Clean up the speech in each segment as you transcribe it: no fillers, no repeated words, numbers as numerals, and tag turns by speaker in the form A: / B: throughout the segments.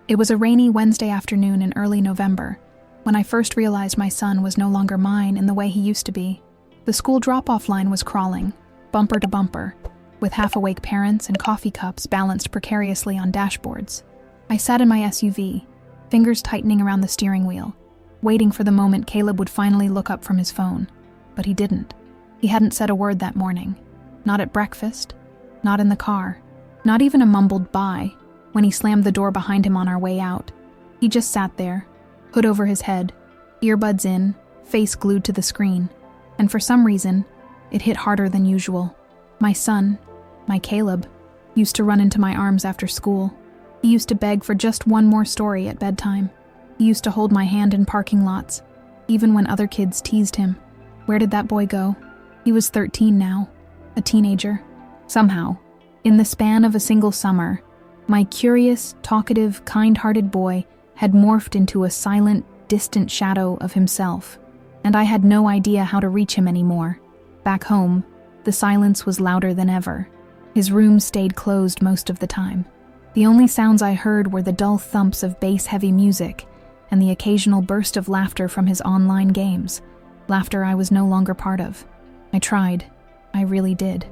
A: It was a rainy Wednesday afternoon in early November when I first realized my son was no longer mine in the way he used to be. The school drop-off line was crawling, bumper to bumper, with half-awake parents and coffee cups balanced precariously on dashboards. I sat in my SUV, fingers tightening around the steering wheel, waiting for the moment Caleb would finally look up from his phone. But he didn't. He hadn't said a word that morning. Not at breakfast, not in the car, not even a mumbled bye when he slammed the door behind him on our way out. He just sat there, hood over his head, earbuds in, face glued to the screen. And for some reason, it hit harder than usual. My son, my Caleb, used to run into my arms after school. He used to beg for just one more story at bedtime. He used to hold my hand in parking lots, even when other kids teased him. Where did that boy go? He was 13 now, a teenager. Somehow, in the span of a single summer, my curious, talkative, kind-hearted boy had morphed into a silent, distant shadow of himself, and I had no idea how to reach him anymore. Back home, the silence was louder than ever. His room stayed closed most of the time. The only sounds I heard were the dull thumps of bass-heavy music and the occasional burst of laughter from his online games, laughter I was no longer part of. I tried. I really did.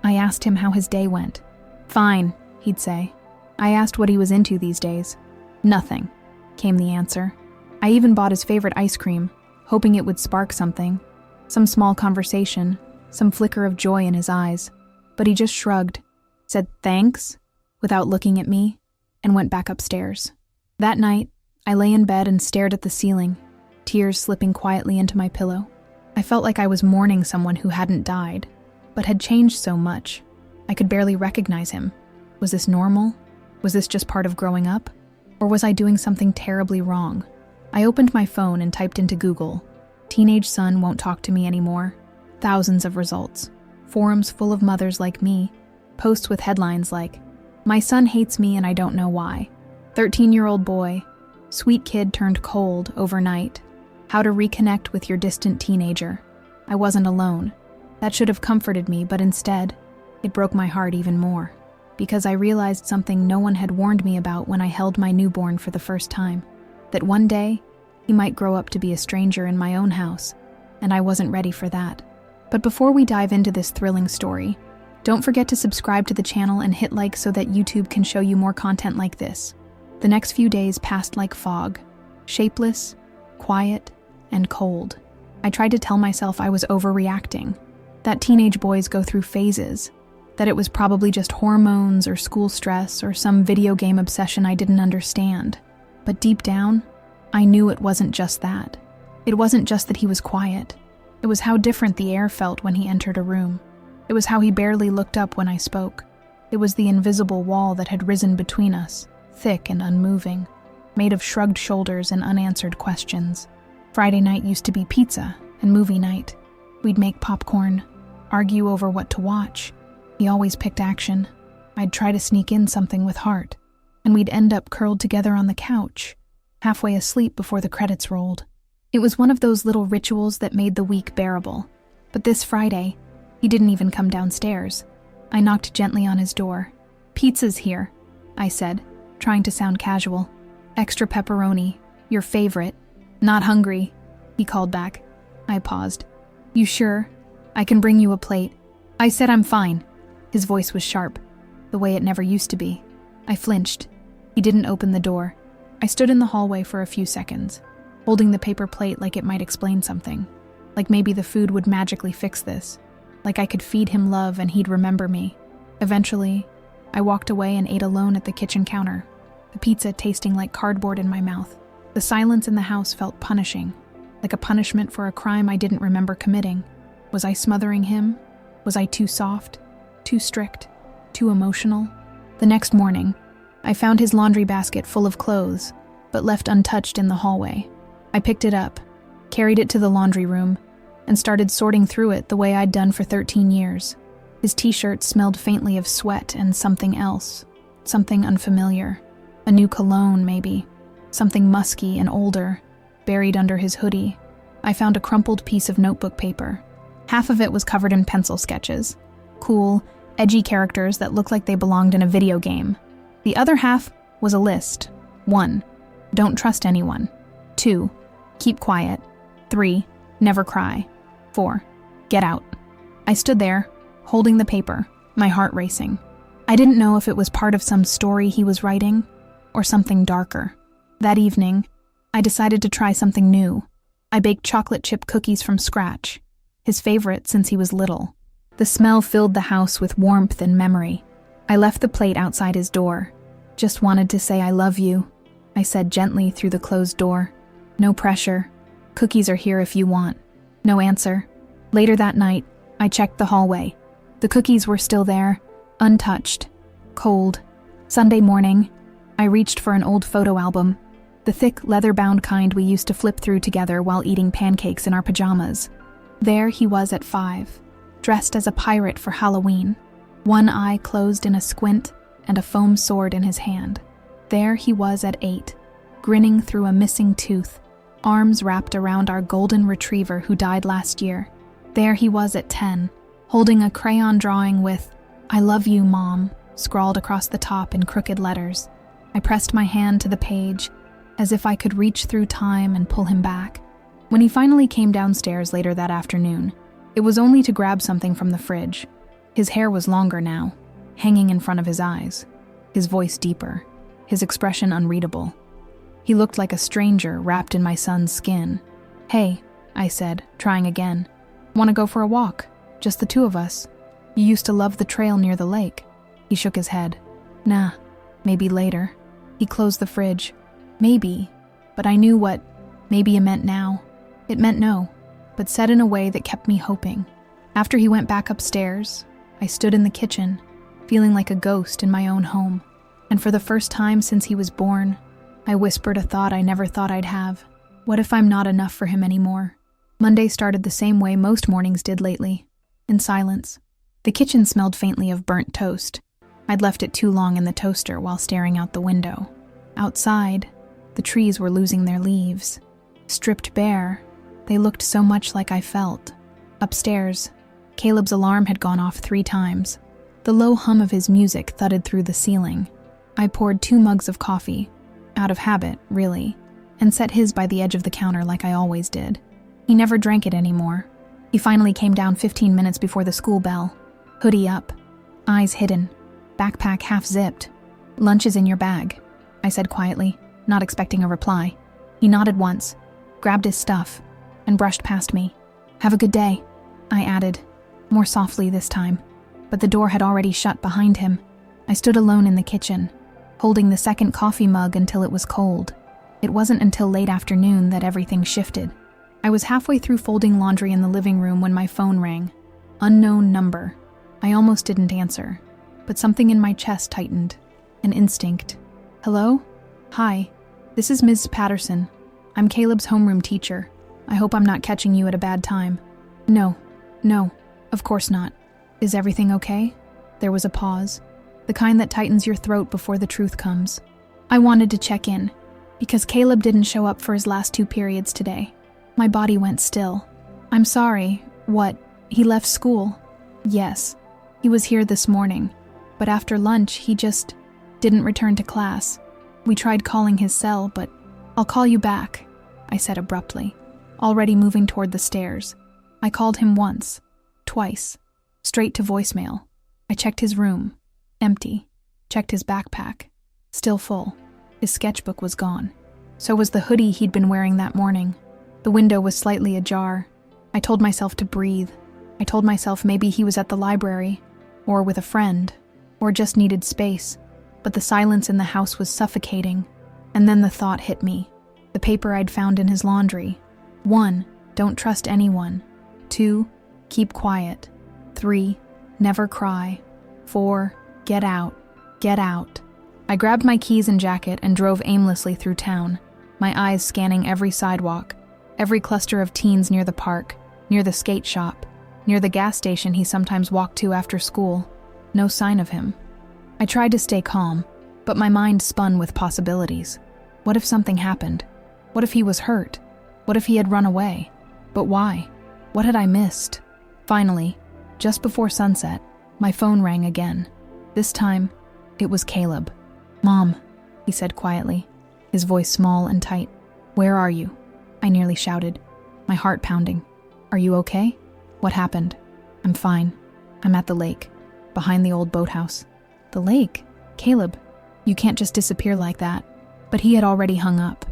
A: I asked him how his day went. "Fine," he'd say. I asked what he was into these days. "Nothing," came the answer. I even bought his favorite ice cream, hoping it would spark something, some small conversation, some flicker of joy in his eyes. But he just shrugged, said thanks, without looking at me, and went back upstairs. That night, I lay in bed and stared at the ceiling, tears slipping quietly into my pillow. I felt like I was mourning someone who hadn't died, but had changed so much. I could barely recognize him. Was this normal? Was this just part of growing up? Or was I doing something terribly wrong? I opened my phone and typed into Google, "Teenage son won't talk to me anymore." Thousands of results. Forums full of mothers like me. Posts with headlines like, "My son hates me and I don't know why." 13-year-old boy. Sweet kid turned cold overnight. How to reconnect with your distant teenager. I wasn't alone. That should have comforted me, but instead, it broke my heart even more. Because I realized something no one had warned me about when I held my newborn for the first time. That one day, he might grow up to be a stranger in my own house, and I wasn't ready for that. But before we dive into this thrilling story, don't forget to subscribe to the channel and hit like so that YouTube can show you more content like this. The next few days passed like fog, shapeless, quiet, and cold. I tried to tell myself I was overreacting, that teenage boys go through phases, that it was probably just hormones or school stress or some video game obsession I didn't understand. But deep down, I knew it wasn't just that. It wasn't just that he was quiet. It was how different the air felt when he entered a room. It was how he barely looked up when I spoke. It was the invisible wall that had risen between us, thick and unmoving, made of shrugged shoulders and unanswered questions. Friday night used to be pizza and movie night. We'd make popcorn, argue over what to watch. He always picked action. I'd try to sneak in something with heart, and we'd end up curled together on the couch, halfway asleep before the credits rolled. It was one of those little rituals that made the week bearable. But this Friday, he didn't even come downstairs. I knocked gently on his door. "Pizza's here," I said, trying to sound casual. "Extra pepperoni, your favorite." "Not hungry," he called back. I paused. "You sure? I can bring you a plate." I said I'm fine. His voice was sharp, the way it never used to be. I flinched. He didn't open the door. I stood in the hallway for a few seconds, holding the paper plate like it might explain something. Like maybe the food would magically fix this. Like I could feed him love and he'd remember me. Eventually, I walked away and ate alone at the kitchen counter, the pizza tasting like cardboard in my mouth. The silence in the house felt punishing, like a punishment for a crime I didn't remember committing. Was I smothering him? Was I too soft? Too strict? Too emotional? The next morning, I found his laundry basket full of clothes, but left untouched in the hallway. I picked it up, carried it to the laundry room, and started sorting through it the way I'd done for 13 years. His t-shirt smelled faintly of sweat and something else, something unfamiliar. A new cologne, maybe. Something musky and older, buried under his hoodie. I found a crumpled piece of notebook paper. Half of it was covered in pencil sketches. Cool, edgy characters that looked like they belonged in a video game. The other half was a list. 1. Don't trust anyone. 2. Keep quiet. 3. Never cry. 4. Get out. I stood there, holding the paper, my heart racing. I didn't know if it was part of some story he was writing or something darker. That evening, I decided to try something new. I baked chocolate chip cookies from scratch, his favorite since he was little. The smell filled the house with warmth and memory. I left the plate outside his door. Just wanted to say I love you, I said gently through the closed door. No pressure. Cookies are here if you want. No answer. Later that night, I checked the hallway. The cookies were still there, untouched, cold. Sunday morning, I reached for an old photo album, the thick, leather-bound kind we used to flip through together while eating pancakes in our pajamas. There he was at 5, dressed as a pirate for Halloween, one eye closed in a squint and a foam sword in his hand. There he was at 8, grinning through a missing tooth, arms wrapped around our golden retriever who died last year. There he was at 10, holding a crayon drawing with, "I love you, Mom," scrawled across the top in crooked letters. I pressed my hand to the page, as if I could reach through time and pull him back. When he finally came downstairs later that afternoon, it was only to grab something from the fridge. His hair was longer now, hanging in front of his eyes, his voice deeper, his expression unreadable. He looked like a stranger wrapped in my son's skin. "Hey," I said, trying again. "Want to go for a walk? Just the two of us. You used to love the trail near the lake." He shook his head. "Nah, maybe later." He closed the fridge. Maybe, but I knew what maybe meant now. It meant no, but said in a way that kept me hoping. After he went back upstairs, I stood in the kitchen, feeling like a ghost in my own home. And for the first time since he was born, I whispered a thought I never thought I'd have. What if I'm not enough for him anymore? Monday started the same way most mornings did lately, in silence. The kitchen smelled faintly of burnt toast. I'd left it too long in the toaster while staring out the window. Outside, the trees were losing their leaves. Stripped bare, they looked so much like I felt. Upstairs, Caleb's alarm had gone off 3 times. The low hum of his music thudded through the ceiling. I poured 2 mugs of coffee, out of habit, really, and set his by the edge of the counter like I always did. He never drank it anymore. He finally came down 15 minutes before the school bell, hoodie up, eyes hidden, backpack half-zipped. "Lunch is in your bag," I said quietly, not expecting a reply. He nodded once, grabbed his stuff, and brushed past me. "Have a good day," I added, more softly this time, but the door had already shut behind him. I stood alone in the kitchen, holding the second coffee mug until it was cold. It wasn't until late afternoon that everything shifted. I was halfway through folding laundry in the living room when my phone rang. Unknown number. I almost didn't answer, but something in my chest tightened. An instinct. "Hello? Hi. This is Ms. Patterson. I'm Caleb's homeroom teacher. I hope I'm not catching you at a bad time." No, of course not. "Is everything okay?" There was a pause, the kind that tightens your throat before the truth comes. "I wanted to check in, because Caleb didn't show up for his last 2 periods today." My body went still. "I'm sorry. What? He left school?" "Yes. He was here this morning, but after lunch he just didn't return to class. We tried calling his cell, but I'll call you back," I said abruptly, already moving toward the stairs. I called him once, twice, straight to voicemail. I checked his room, empty. Checked his backpack, still full. His sketchbook was gone. So was the hoodie he'd been wearing that morning. The window was slightly ajar. I told myself to breathe. I told myself maybe he was at the library, or with a friend, or just needed space. But the silence in the house was suffocating. And then the thought hit me. The paper I'd found in his laundry. 1. Don't trust anyone. 2. Keep quiet. 3. Never cry. 4. Get out. Get out. I grabbed my keys and jacket and drove aimlessly through town, my eyes scanning every sidewalk, every cluster of teens near the park, near the skate shop, near the gas station he sometimes walked to after school. No sign of him. I tried to stay calm, but my mind spun with possibilities. What if something happened? What if he was hurt? What if he had run away? But why? What had I missed? Finally, just before sunset, my phone rang again. This time, it was Caleb. "Mom," he said quietly. his voice small and tight. "Where are you?" I nearly shouted, my heart pounding. "Are you okay?" "What happened?" "I'm fine. I'm at the lake, behind the old boathouse." "The lake? Caleb, you can't just disappear like that." But he had already hung up.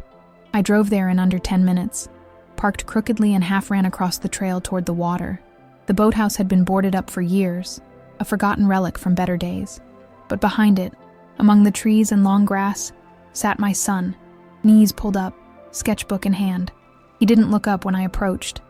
A: I drove there in under 10 minutes, parked crookedly and half ran across the trail toward the water. The boathouse had been boarded up for years, a forgotten relic from better days. But behind it, among the trees and long grass, sat my son, knees pulled up, sketchbook in hand. He didn't look up when I approached.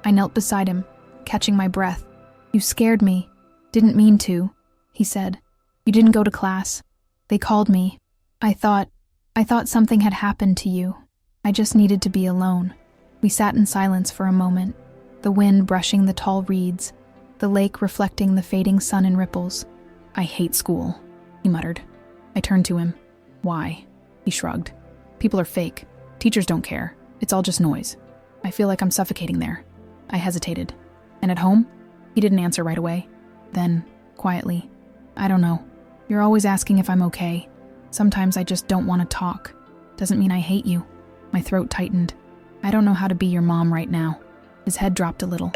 A: I knelt beside him, catching my breath. "You scared me. Didn't mean to," he said. "You didn't go to class. They called me. I thought something had happened to you. I just needed to be alone." We sat in silence for a moment, the wind brushing the tall reeds, the lake reflecting the fading sun in ripples. "I hate school," he muttered. I turned to him. "Why?" He shrugged. "People are fake. Teachers don't care. It's all just noise. I feel like I'm suffocating there." I hesitated. "And at home?" He didn't answer right away. Then, quietly, "I don't know. You're always asking if I'm okay. Sometimes I just don't want to talk. Doesn't mean I hate you." My throat tightened. "I don't know how to be your mom right now." His head dropped a little.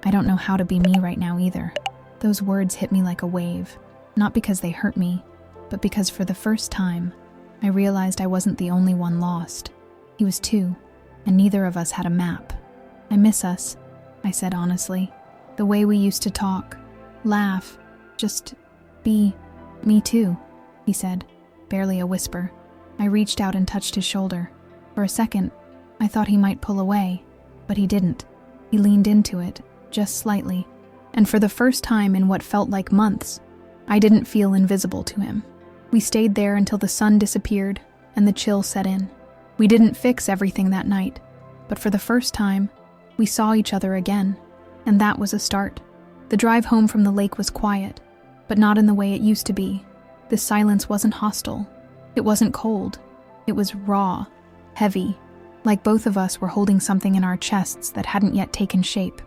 A: "I don't know how to be me right now either." Those words hit me like a wave, not because they hurt me, but because for the first time, I realized I wasn't the only one lost. He was too, and neither of us had a map. "I miss us," I said honestly. "The way we used to talk, laugh, just be." "Me too," he said, barely a whisper. I reached out and touched his shoulder. For a second, I thought he might pull away, but he didn't. He leaned into it, just slightly, and for the first time in what felt like months, I didn't feel invisible to him. We stayed there until the sun disappeared and the chill set in. We didn't fix everything that night, but for the first time, we saw each other again, and that was a start. The drive home from the lake was quiet, but not in the way it used to be. The silence wasn't hostile. It wasn't cold. It was raw, heavy, like both of us were holding something in our chests that hadn't yet taken shape.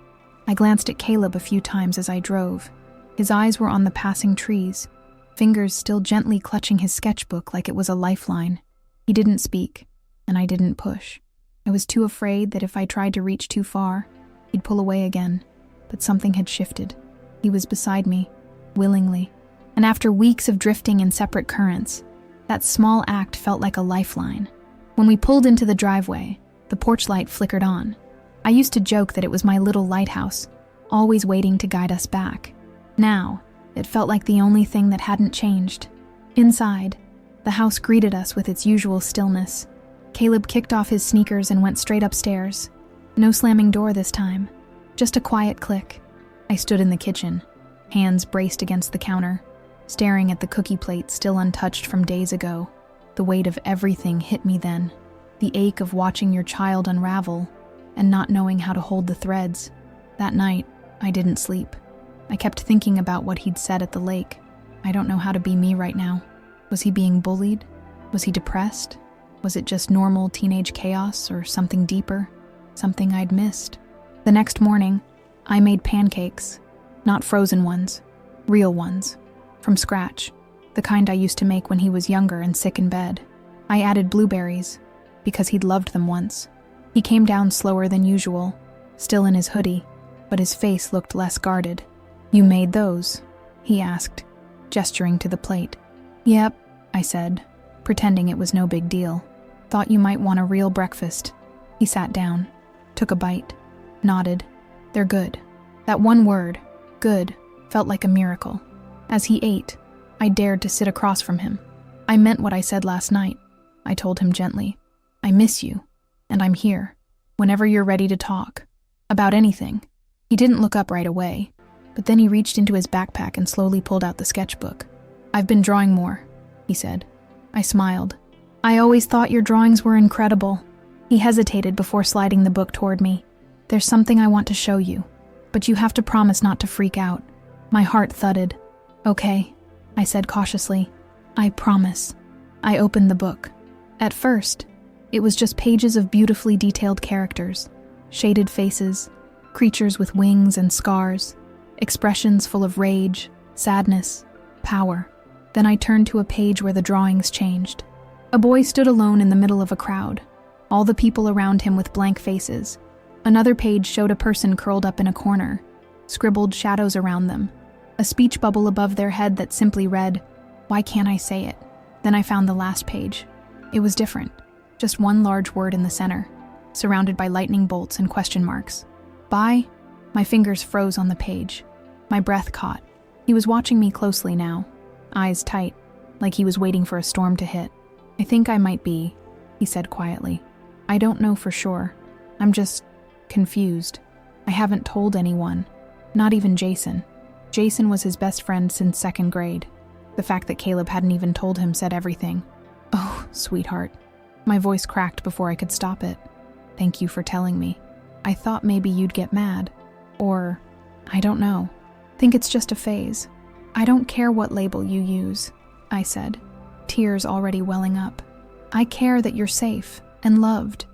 A: I glanced at Caleb a few times as I drove. His eyes were on the passing trees, fingers still gently clutching his sketchbook like it was a lifeline. He didn't speak, and I didn't push. I was too afraid that if I tried to reach too far, he'd pull away again. But something had shifted. He was beside me, willingly. And after weeks of drifting in separate currents, that small act felt like a lifeline. When we pulled into the driveway, the porch light flickered on. I used to joke that it was my little lighthouse, always waiting to guide us back. Now, it felt like the only thing that hadn't changed. Inside, the house greeted us with its usual stillness. Caleb kicked off his sneakers and went straight upstairs. No slamming door this time, just a quiet click. I stood in the kitchen, hands braced against the counter, staring at the cookie plate still untouched from days ago. The weight of everything hit me then. The ache of watching your child unravel and not knowing how to hold the threads. That night, I didn't sleep. I kept thinking about what he'd said at the lake. I don't know how to be me right now. Was he being bullied? Was he depressed? Was it just normal teenage chaos or something deeper? Something I'd missed? The next morning, I made pancakes. Not frozen ones, real ones. From scratch. The kind I used to make when he was younger and sick in bed. I added blueberries, because he'd loved them once. He came down slower than usual, still in his hoodie, but his face looked less guarded. "You made those?" he asked, gesturing to the plate. "Yep," I said, pretending it was no big deal. "Thought you might want a real breakfast." He sat down, took a bite, nodded. "They're good." That one word, good, felt like a miracle. As he ate, I dared to sit across from him. "I meant what I said last night," I told him gently. "I miss you, and I'm here, whenever you're ready to talk. About anything." He didn't look up right away, but then he reached into his backpack and slowly pulled out the sketchbook. "I've been drawing more," he said. I smiled. "I always thought your drawings were incredible." He hesitated before sliding the book toward me. "There's something I want to show you, but you have to promise not to freak out." My heart thudded. "Okay," I said cautiously. "I promise." I opened the book. At first, it was just pages of beautifully detailed characters, shaded faces, creatures with wings and scars, expressions full of rage, sadness, power. Then I turned to a page where the drawings changed. A boy stood alone in the middle of a crowd, all the people around him with blank faces. Another page showed a person curled up in a corner, scribbled shadows around them, a speech bubble above their head that simply read, "Why can't I say it?" Then I found the last page. It was different, just one large word in the center, surrounded by lightning bolts and question marks. Bye? My fingers froze on the page. My breath caught. He was watching me closely now, eyes tight, like he was waiting for a storm to hit. "I think I might be," he said quietly. "I don't know for sure. I'm just confused. I haven't told anyone, not even Jason." Jason was his best friend since 2nd grade. The fact that Caleb hadn't even told him said everything. "Oh, sweetheart." My voice cracked before I could stop it. "Thank you for telling me. I thought maybe you'd get mad. Or, I don't know. Think it's just a phase. I don't care what label you use," I said, tears already welling up. "I care that you're safe and loved,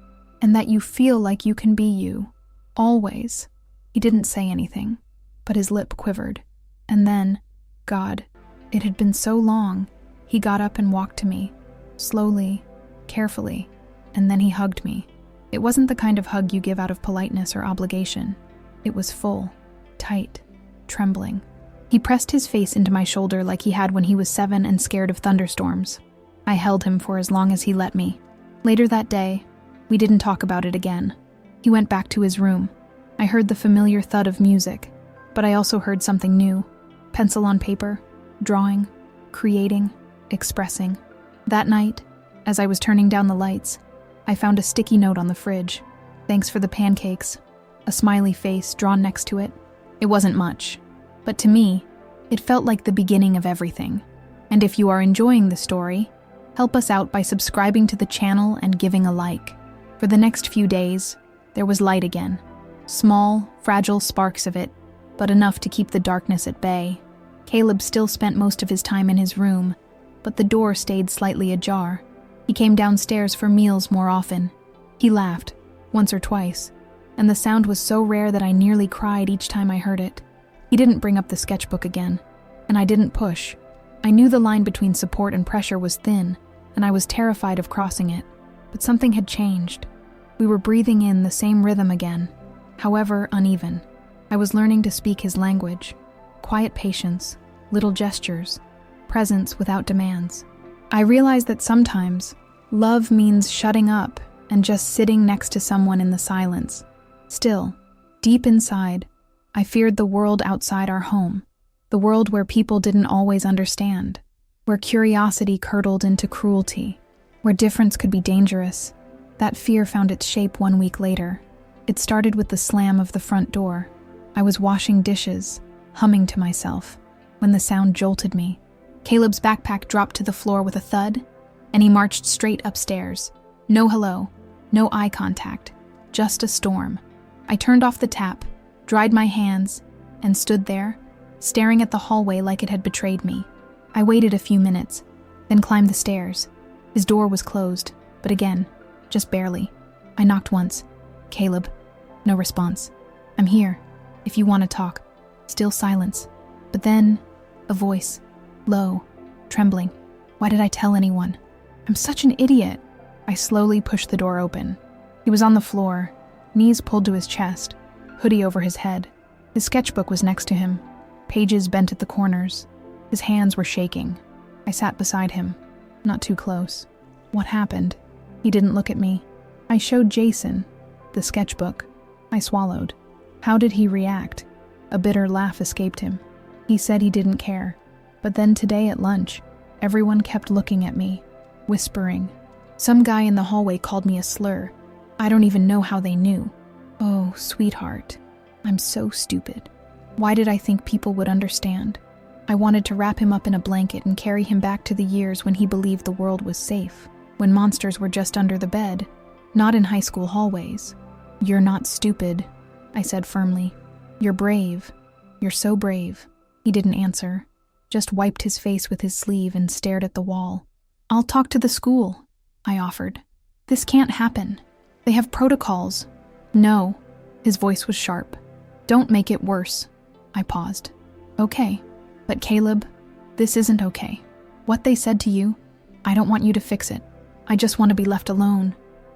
A: and that you feel like you can be you. Always." He didn't say anything, but his lip quivered. And then, God, it had been so long, he got up and walked to me, slowly, carefully, and then he hugged me. It wasn't the kind of hug you give out of politeness or obligation. It was full, tight, trembling. He pressed his face into my shoulder like he had when he was 7 and scared of thunderstorms. I held him for as long as he let me. Later that day, we didn't talk about it again. He went back to his room. I heard the familiar thud of music, but I also heard something new. Pencil on paper, drawing, creating, expressing. That night, as I was turning down the lights, I found a sticky note on the fridge. "Thanks for the pancakes." A smiley face drawn next to it. It wasn't much, but to me, it felt like the beginning of everything. And if you are enjoying the story, help us out by subscribing to the channel and giving a like. For the next few days, there was light again. Small, fragile sparks of it, but enough to keep the darkness at bay. Caleb still spent most of his time in his room, but the door stayed slightly ajar. He came downstairs for meals more often. He laughed, once or twice, and the sound was so rare that I nearly cried each time I heard it. He didn't bring up the sketchbook again, and I didn't push. I knew the line between support and pressure was thin, and I was terrified of crossing it. But something had changed. We were breathing in the same rhythm again, however uneven. I was learning to speak his language. Quiet patience, little gestures, presence without demands. I realized that sometimes, love means shutting up and just sitting next to someone in the silence. Still, deep inside, I feared the world outside our home, the world where people didn't always understand, where curiosity curdled into cruelty, where difference could be dangerous. That fear found its shape 1 week later. It started with the slam of the front door. I was washing dishes, humming to myself, when the sound jolted me. Caleb's backpack dropped to the floor with a thud, and he marched straight upstairs. No hello, no eye contact, just a storm. I turned off the tap, dried my hands, and stood there, staring at the hallway like it had betrayed me. I waited a few minutes, then climbed the stairs. His door was closed, but again, just barely. I knocked once. "Caleb." No response. "I'm here, if you want to talk." Still silence. But then, a voice, low, trembling. Why did I tell anyone? I'm such an idiot. I slowly pushed the door open. He was on the floor, knees pulled to his chest, hoodie over his head. His sketchbook was next to him, pages bent at the corners. His hands were shaking. I sat beside him, not too close. What happened? He didn't look at me. I showed Jason the sketchbook. I swallowed. How did he react? A bitter laugh escaped him. He said he didn't care. But then today at lunch, everyone kept looking at me, whispering. Some guy in the hallway called me a slur. I don't even know how they knew. Oh, sweetheart, I'm so stupid. Why did I think people would understand? I wanted to wrap him up in a blanket and carry him back to the years when he believed the world was safe, when monsters were just under the bed, not in high school hallways. You're not stupid, I said firmly. You're brave. You're so brave. He didn't answer, just wiped his face with his sleeve and stared at the wall. I'll talk to the school, I offered. This can't happen. They have protocols. No, his voice was sharp. Don't make it worse. I paused. Okay, but Caleb, this isn't okay. What they said to you, I don't want you to fix it. I just want to be left alone.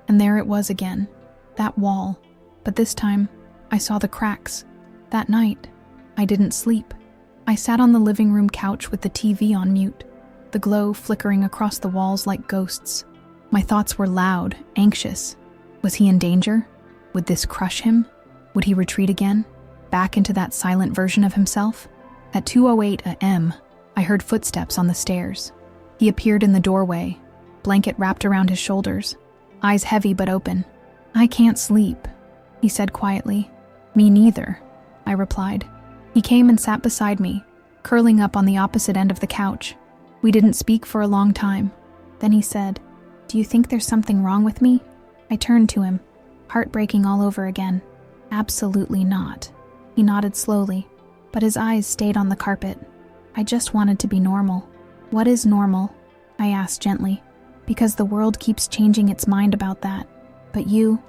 A: And there it was again, that wall. But this time, I saw the cracks. That night, I didn't sleep. I sat on the living room couch with the TV on mute, the glow flickering across the walls like ghosts. My thoughts were loud, anxious. Was he in danger? Would this crush him? Would he retreat again, back into that silent version of himself? At 2:08 a.m., I heard footsteps on the stairs. He appeared in the doorway, blanket wrapped around his shoulders, eyes heavy but open. "I can't sleep," he said quietly. "Me neither," I replied. He came and sat beside me, curling up on the opposite end of the couch. We didn't speak for a long time. Then he said, "Do you think there's something wrong with me?" I turned to him, heartbreaking all over again. "Absolutely not." He nodded slowly, but his eyes stayed on the carpet. "I just wanted to be normal." "What is normal?" I asked gently, because the world keeps changing its mind about that. But you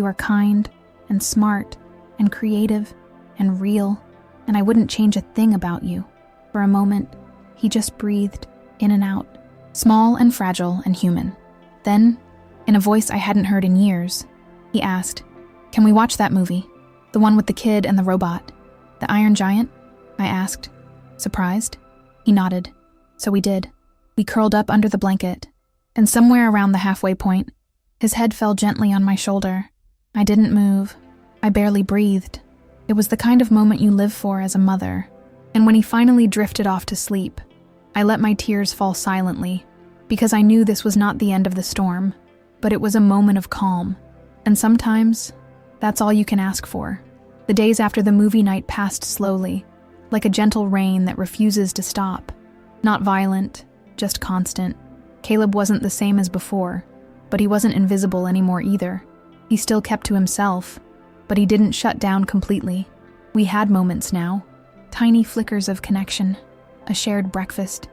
A: are kind and smart and creative and real, and I wouldn't change a thing about you. For a moment, he just breathed in and out, small and fragile and human. Then, in a voice I hadn't heard in years, he asked, "Can we watch that movie? The one with the kid and the robot?" "The Iron Giant?" I asked, surprised. He nodded. So we did. We curled up under the blanket, and somewhere around the halfway point, his head fell gently on my shoulder. I didn't move. I barely breathed. It was the kind of moment you live for as a mother. And when he finally drifted off to sleep, I let my tears fall silently, because I knew this was not the end of the storm, but it was a moment of calm. And sometimes, that's all you can ask for. The days after the movie night passed slowly, like a gentle rain that refuses to stop. Not violent, just constant. Caleb wasn't the same as before, but he wasn't invisible anymore either. He still kept to himself, but he didn't shut down completely. We had moments now, tiny flickers of connection, a shared breakfast,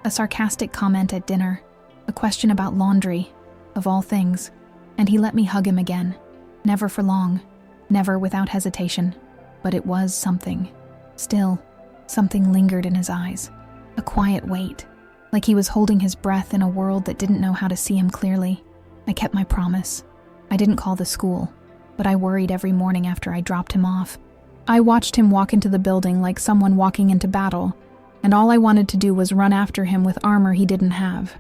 A: a sarcastic comment at dinner, a question about laundry, of all things, and he let me hug him again. Never for long, never without hesitation, but it was something. Still, something lingered in his eyes, a quiet weight, like he was holding his breath in a world that didn't know how to see him clearly. I kept my promise. I didn't call the school, but I worried every morning after I dropped him off. I watched him walk into the building like someone walking into battle, and all I wanted to do was run after him with armor he didn't have.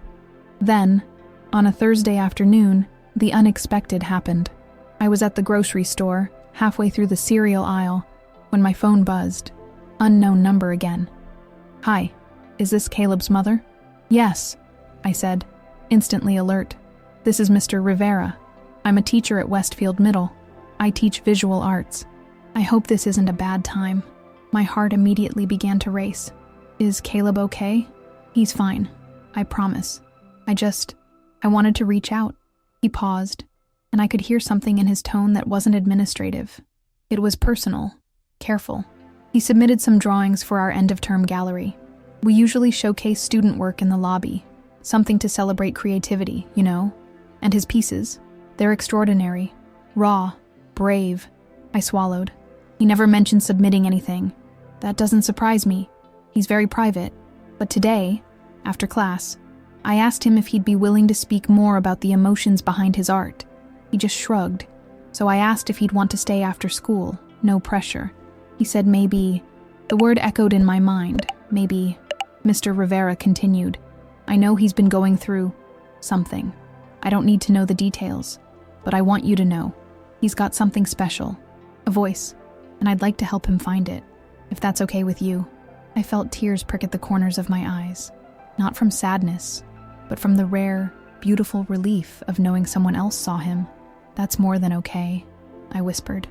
A: Then, on a Thursday afternoon, the unexpected happened. I was at the grocery store, halfway through the cereal aisle, when my phone buzzed. Unknown number again. "Hi, is this Caleb's mother?" "Yes," I said, instantly alert. "This is Mr. Rivera. I'm a teacher at Westfield Middle. I teach visual arts. I hope this isn't a bad time." My heart immediately began to race. "Is Caleb okay?" "He's fine, I promise. I wanted to reach out." He paused, and I could hear something in his tone that wasn't administrative. It was personal, careful. He submitted some drawings for our end-of-term gallery. We usually showcase student work in the lobby, something to celebrate creativity, you know? And his pieces, they're extraordinary, raw, brave. I swallowed. He never mentioned submitting anything. That doesn't surprise me. He's very private. But today, after class, I asked him if he'd be willing to speak more about the emotions behind his art. He just shrugged. So I asked if he'd want to stay after school, no pressure. He said maybe. The word echoed in my mind, maybe. Mr. Rivera continued. "I know he's been going through something. I don't need to know the details, but I want you to know. He's got something special, a voice, and I'd like to help him find it, if that's okay with you." I felt tears prick at the corners of my eyes, not from sadness, but from the rare, beautiful relief of knowing someone else saw him. "That's more than okay," I whispered.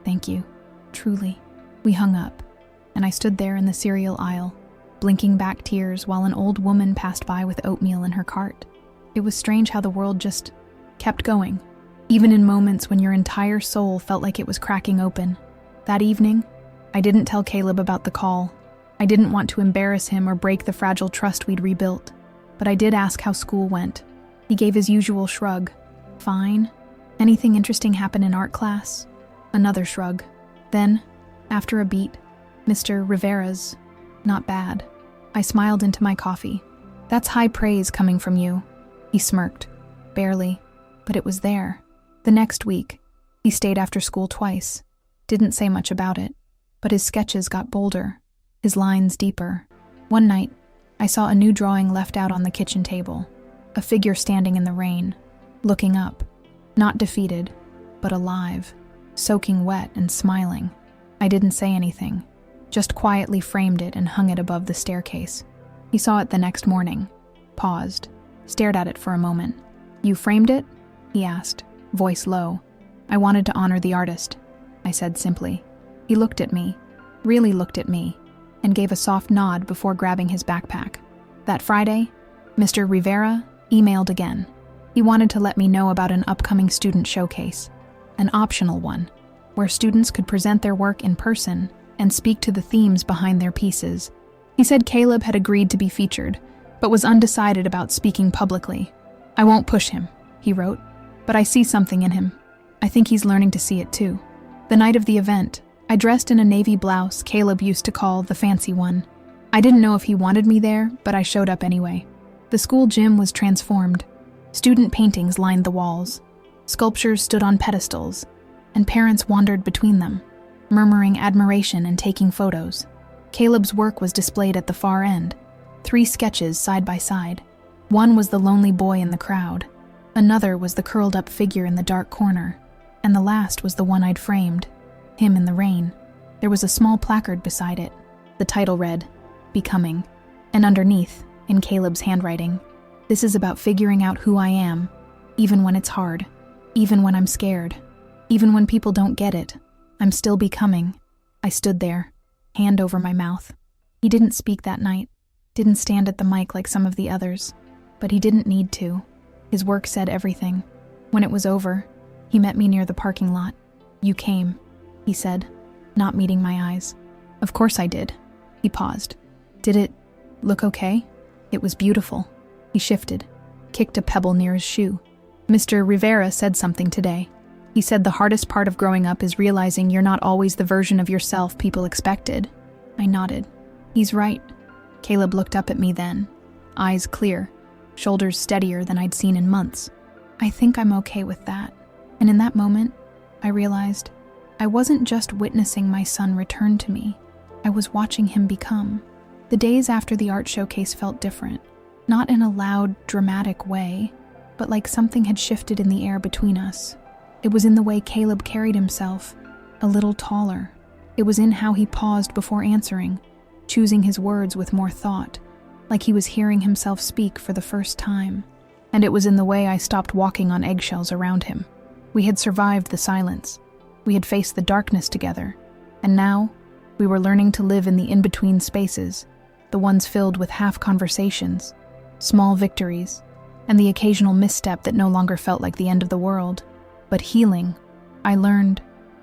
A: "Thank you, truly." We hung up, and I stood there in the cereal aisle, blinking back tears while an old woman passed by with oatmeal in her cart. It was strange how the world just kept going, even in moments when your entire soul felt like it was cracking open. That evening, I didn't tell Caleb about the call. I didn't want to embarrass him or break the fragile trust we'd rebuilt, but I did ask how school went. He gave his usual shrug. "Fine. Anything interesting happen in art class?" Another shrug. Then, after a beat, "Mr. Rivera's not bad." I smiled into my coffee. "That's high praise coming from you." He smirked. Barely, but it was there. The next week, he stayed after school twice. Didn't say much about it, but his sketches got bolder, his lines deeper. One night, I saw a new drawing left out on the kitchen table. A figure standing in the rain, looking up, not defeated, but alive, soaking wet and smiling. I didn't say anything, just quietly framed it and hung it above the staircase. He saw it the next morning, paused, stared at it for a moment. "You framed it?" he asked, voice low. "I wanted to honor the artist," I said simply. He looked at me, really looked at me, and gave a soft nod before grabbing his backpack. That Friday, Mr. Rivera emailed again. He wanted to let me know about an upcoming student showcase, an optional one, where students could present their work in person and speak to the themes behind their pieces. He said Caleb had agreed to be featured, but was undecided about speaking publicly. "I won't push him," he wrote, "but I see something in him. I think he's learning to see it too." The night of the event, I dressed in a navy blouse Caleb used to call the fancy one. I didn't know if he wanted me there, but I showed up anyway. The school gym was transformed. Student paintings lined the walls. Sculptures stood on pedestals, and parents wandered between them, murmuring admiration and taking photos. Caleb's work was displayed at the far end, 3 sketches side by side. One was the lonely boy in the crowd, another was the curled-up figure in the dark corner, and the last was the one I'd framed, him in the rain. There was a small placard beside it. The title read, "Becoming," and underneath, in Caleb's handwriting, "This is about figuring out who I am, even when it's hard, even when I'm scared, even when people don't get it. I'm still becoming." I stood there, hand over my mouth. He didn't speak that night, didn't stand at the mic like some of the others, but he didn't need to. His work said everything. When it was over, he met me near the parking lot. "You came," he said, not meeting my eyes. "Of course I did." He paused. "Did it look okay?" "It was beautiful." He shifted, kicked a pebble near his shoe. "Mr. Rivera said something today. He said the hardest part of growing up is realizing you're not always the version of yourself people expected." I nodded. "He's right." Caleb looked up at me then, eyes clear, shoulders steadier than I'd seen in months. "I think I'm okay with that." And in that moment, I realized I wasn't just witnessing my son return to me, I was watching him become. The days after the art showcase felt different, not in a loud, dramatic way, but like something had shifted in the air between us. It was in the way Caleb carried himself, a little taller. It was in how he paused before answering, choosing his words with more thought, like he was hearing himself speak for the first time. And it was in the way I stopped walking on eggshells around him. We had survived the silence. We had faced the darkness together. And now, we were learning to live in the in-between spaces, the ones filled with half-conversations, small victories, and the occasional misstep that no longer felt like the end of the world. But healing, I learned,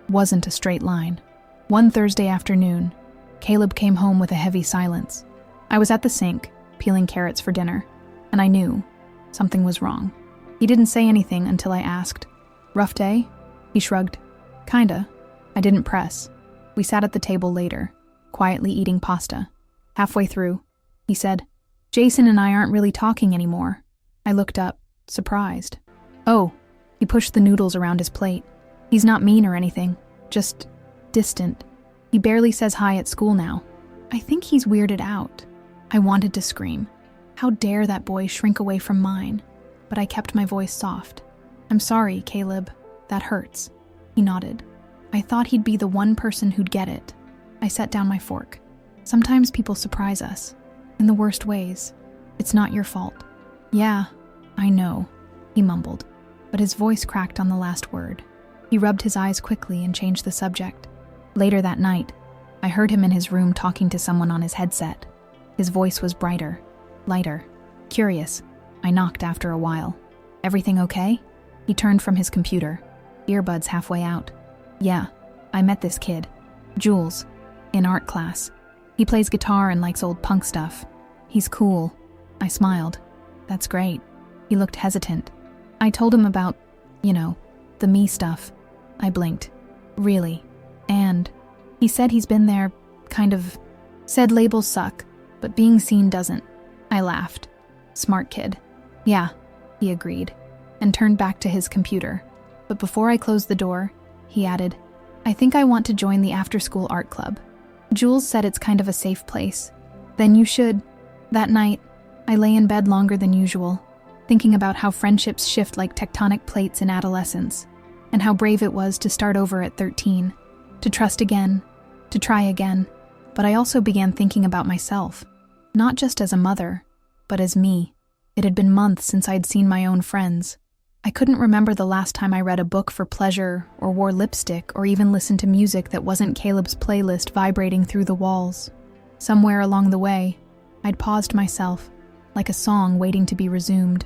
A: wasn't a straight line. One Thursday afternoon, Caleb came home with a heavy silence. I was at the sink, peeling carrots for dinner, and I knew something was wrong. He didn't say anything until I asked, "Rough day?" He shrugged. "Kinda." I didn't press. We sat at the table later, quietly eating pasta. Halfway through, he said, "Jason and I aren't really talking anymore." I looked up, surprised. "Oh." He pushed the noodles around his plate. "He's not mean or anything, just distant. He barely says hi at school now. I think he's weirded out." I wanted to scream. How dare that boy shrink away from mine? But I kept my voice soft. "I'm sorry, Caleb. That hurts." He nodded. I thought he'd be the one person who'd get it. I set down my fork. Sometimes people surprise us, in the worst ways. It's not your fault. "Yeah, I know," he mumbled, but his voice cracked on the last word. He rubbed his eyes quickly and changed the subject. Later that night, I heard him in his room talking to someone on his headset. His voice was brighter, lighter, curious. I knocked after a while. "Everything okay?" He turned from his computer, earbuds halfway out. "Yeah, I met this kid, Jules, in art class. He plays guitar and likes old punk stuff. He's cool." I smiled. "That's great." He looked hesitant. I told him about, the me stuff. I blinked. "Really?" And he said he's been there, said labels suck, but being seen doesn't. I laughed. "Smart kid." "Yeah," he agreed. and turned back to his computer. But before I closed the door, he added, "I think I want to join the after-school art club. Jules said it's kind of a safe place. Then you should." That night, I lay in bed longer than usual, thinking about how friendships shift like tectonic plates in adolescence, and how brave it was to start over at 13, to trust again, to try again. But I also began thinking about myself, not just as a mother, but as me. It had been months since I'd seen my own friends. I couldn't remember the last time I read a book for pleasure, or wore lipstick, or even listened to music that wasn't Caleb's playlist vibrating through the walls. Somewhere along the way, I'd paused myself, like a song waiting to be resumed.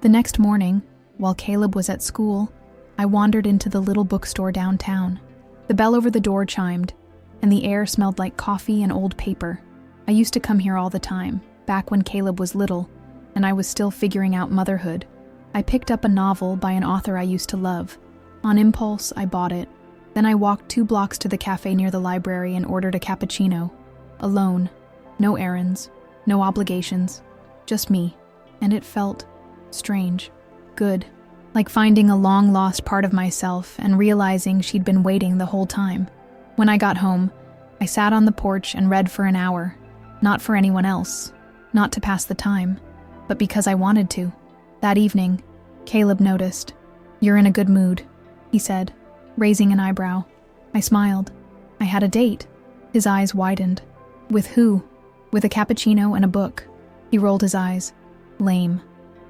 A: The next morning, while Caleb was at school, I wandered into the little bookstore downtown. The bell over the door chimed, and the air smelled like coffee and old paper. I used to come here all the time, back when Caleb was little, and I was still figuring out motherhood. I picked up a novel by an author I used to love. On impulse, I bought it. Then I walked 2 blocks to the cafe near the library and ordered a cappuccino. Alone. No errands. No obligations. Just me. And it felt strange. Good. Like finding a long-lost part of myself and realizing she'd been waiting the whole time. When I got home, I sat on the porch and read for an hour. Not for anyone else. Not to pass the time. But because I wanted to. That evening, Caleb noticed. "You're in a good mood," he said, raising an eyebrow. I smiled. I had a date. His eyes widened. With who? With a cappuccino and a book. He rolled his eyes. Lame.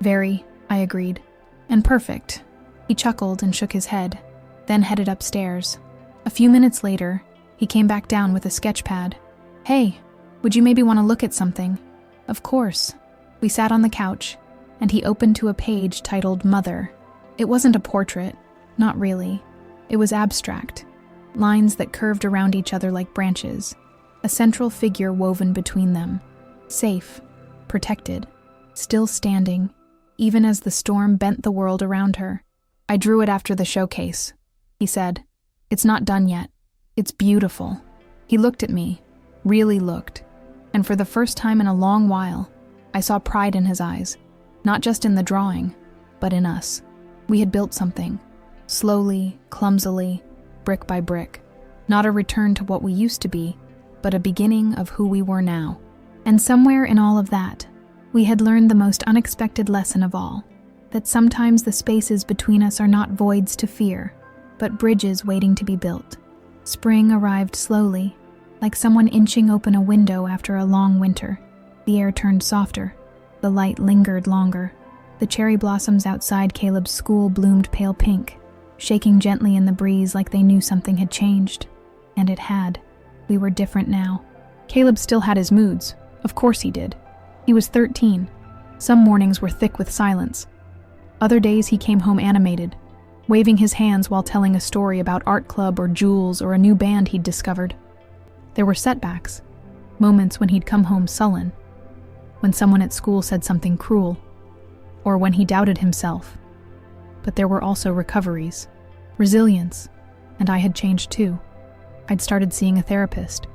A: Very, I agreed. And perfect. He chuckled and shook his head, then headed upstairs. A few minutes later, he came back down with a sketch pad. "Hey, would you maybe want to look at something?" Of course. We sat on the couch, and he opened to a page titled Mother. It wasn't a portrait, not really. It was abstract, lines that curved around each other like branches, a central figure woven between them, safe, protected, still standing, even as the storm bent the world around her. "I drew it after the showcase," he said. "It's not done yet. It's beautiful." He looked at me, really looked, and for the first time in a long while, I saw pride in his eyes. Not just in the drawing, but in us. We had built something. Slowly, clumsily, brick by brick. Not a return to what we used to be, but a beginning of who we were now. And somewhere in all of that, we had learned the most unexpected lesson of all, that sometimes the spaces between us are not voids to fear, but bridges waiting to be built. Spring arrived slowly, like someone inching open a window after a long winter. The air turned softer. The light lingered longer. The cherry blossoms outside Caleb's school bloomed pale pink, shaking gently in the breeze like they knew something had changed. And it had. We were different now. Caleb still had his moods. Of course he did. He was 13. Some mornings were thick with silence. Other days he came home animated, waving his hands while telling a story about art club or Jules or a new band he'd discovered. There were setbacks, moments when he'd come home sullen, when someone at school said something cruel, or when he doubted himself. But there were also recoveries, resilience, and I had changed too. I'd started seeing a therapist.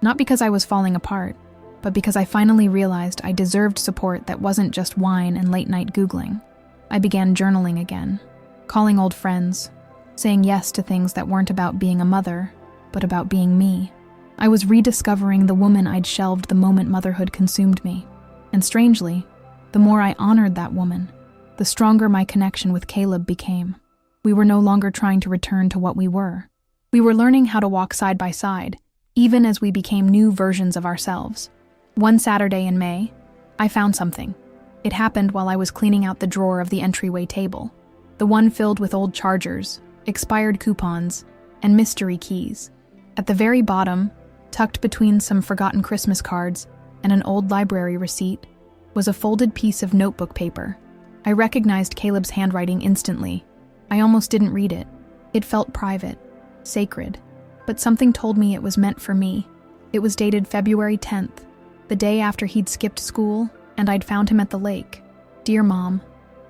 A: Not because I was falling apart, but because I finally realized I deserved support that wasn't just wine and late-night Googling. I began journaling again, calling old friends, saying yes to things that weren't about being a mother, but about being me. I was rediscovering the woman I'd shelved the moment motherhood consumed me. And strangely, the more I honored that woman, the stronger my connection with Caleb became. We were no longer trying to return to what we were. We were learning how to walk side by side, even as we became new versions of ourselves. One Saturday in May, I found something. It happened while I was cleaning out the drawer of the entryway table, the one filled with old chargers, expired coupons, and mystery keys. At the very bottom, tucked between some forgotten Christmas cards and an old library receipt, was a folded piece of notebook paper. I recognized Caleb's handwriting instantly. I almost didn't read it. It felt private, sacred, but something told me it was meant for me. It was dated February 10th, the day after he'd skipped school, and I'd found him at the lake. "Dear Mom,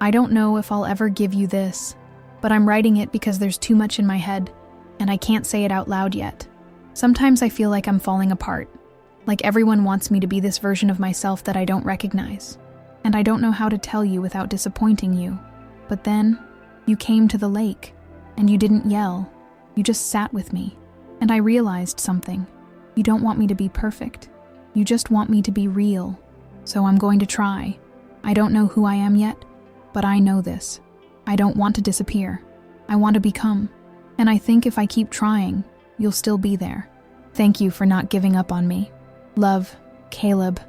A: I don't know if I'll ever give you this, but I'm writing it because there's too much in my head, and I can't say it out loud yet. Sometimes I feel like I'm falling apart, like everyone wants me to be this version of myself that I don't recognize, and I don't know how to tell you without disappointing you. But then, you came to the lake, and you didn't yell. You just sat with me, and I realized something. You don't want me to be perfect. You just want me to be real. So I'm going to try. I don't know who I am yet, but I know this. I don't want to disappear. I want to become. And I think if I keep trying, you'll still be there. Thank you for not giving up on me. Love, Caleb.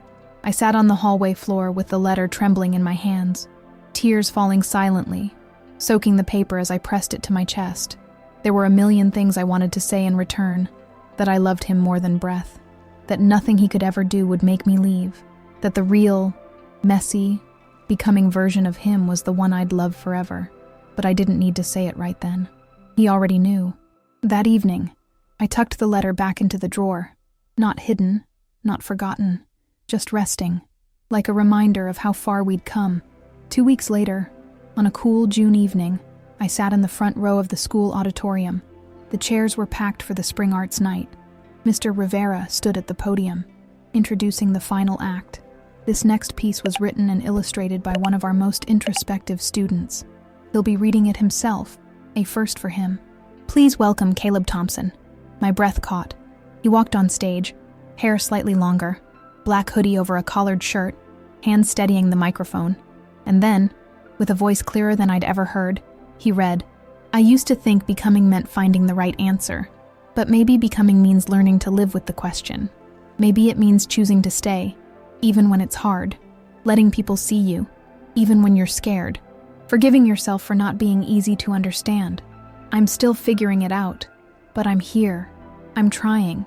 A: I sat on the hallway floor with the letter trembling in my hands, tears falling silently, soaking the paper as I pressed it to my chest. There were a million things I wanted to say in return, that I loved him more than breath, that nothing he could ever do would make me leave, that the real, messy, becoming version of him was the one I'd love forever. But I didn't need to say it right then. He already knew. That evening, I tucked the letter back into the drawer, not hidden, not forgotten, just resting, like a reminder of how far we'd come. 2 weeks later, on a cool June evening, I sat in the front row of the school auditorium. The chairs were packed for the spring arts night. Mr. Rivera stood at the podium, introducing the final act. This next piece was written and illustrated by one of our most introspective students. He'll be reading it himself, a first for him. Please welcome Caleb Thompson. My breath caught. He walked on stage, hair slightly longer, black hoodie over a collared shirt, hands steadying the microphone. And then, with a voice clearer than I'd ever heard, he read, I used to think becoming meant finding the right answer, but maybe becoming means learning to live with the question. Maybe it means choosing to stay, even when it's hard, letting people see you, even when you're scared, forgiving yourself for not being easy to understand. I'm still figuring it out, but I'm here. I'm trying,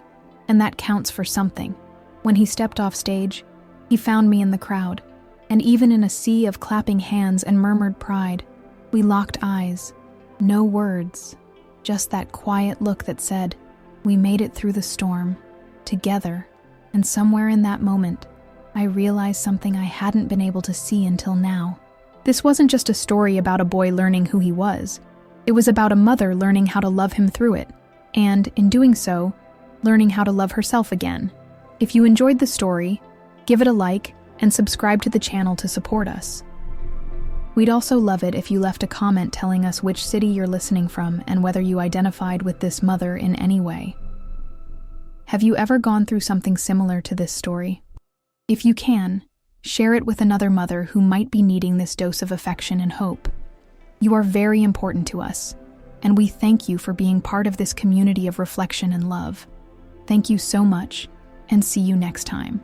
A: and that counts for something. When he stepped off stage, he found me in the crowd, and even in a sea of clapping hands and murmured pride, we locked eyes. No words, just that quiet look that said, we made it through the storm, together. And somewhere in that moment, I realized something I hadn't been able to see until now. This wasn't just a story about a boy learning who he was. It was about a mother learning how to love him through it, and, in doing so, learning how to love herself again. If you enjoyed the story, give it a like and subscribe to the channel to support us. We'd also love it if you left a comment telling us which city you're listening from and whether you identified with this mother in any way. Have you ever gone through something similar to this story? If you can, share it with another mother who might be needing this dose of affection and hope. You are very important to us, and we thank you for being part of this community of reflection and love. Thank you so much, and see you next time.